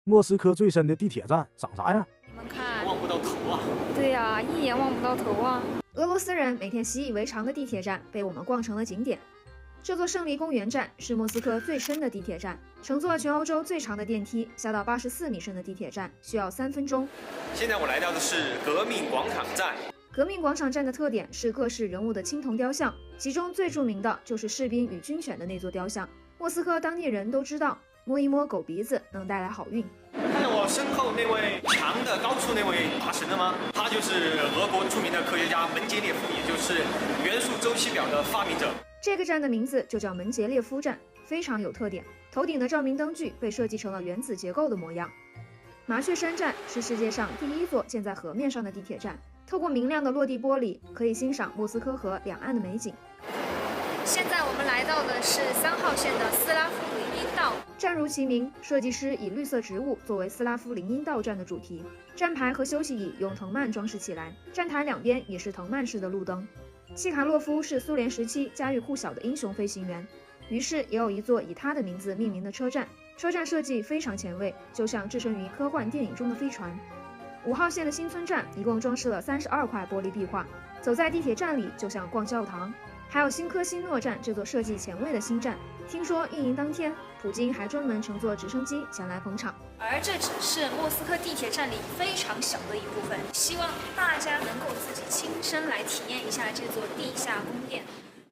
莫斯科最深的地铁站长啥样？你们看，望不到头啊！对呀，一眼望不到头啊！俄罗斯人每天习以为常的地铁站被我们逛成了景点。这座胜利公园站是莫斯科最深的地铁站，乘坐全欧洲最长的电梯下到84米深的地铁站需要3分钟。现在我来到的是革命广场站。革命广场站的特点是各式人物的青铜雕像，其中最著名的就是士兵与军犬的那座雕像。莫斯科当地人都知道，摸一摸狗鼻子能带来好运。看到我身后那位长的高处那位大神了吗？他就是俄国著名的科学家门捷列夫，也就是元素周期表的发明者。这个站的名字就叫门捷列夫站，非常有特点。头顶的照明灯具被设计成了原子结构的模样。麻雀山站是世界上第一座建在河面上的地铁站，透过明亮的落地玻璃，可以欣赏莫斯科河两岸的美景。现在我们来到的是3号线的斯拉夫林荫道。站如其名，设计师以绿色植物作为斯拉夫林荫道站的主题，站牌和休息椅用藤蔓装饰起来，站台两边也是藤蔓式的路灯。契卡洛夫是苏联时期家喻户晓的英雄飞行员，于是也有一座以他的名字命名的车站。车站设计非常前卫，就像置身于科幻电影中的飞船。5号线的新村站一共装饰了32块玻璃壁画，走在地铁站里就像逛教堂。还有新科新诺站这座设计前卫的新站，听说运营当天，普京还专门乘坐直升机前来捧场。而这只是莫斯科地铁站里非常小的一部分，希望大家能够自己亲身来体验一下这座地下宫殿。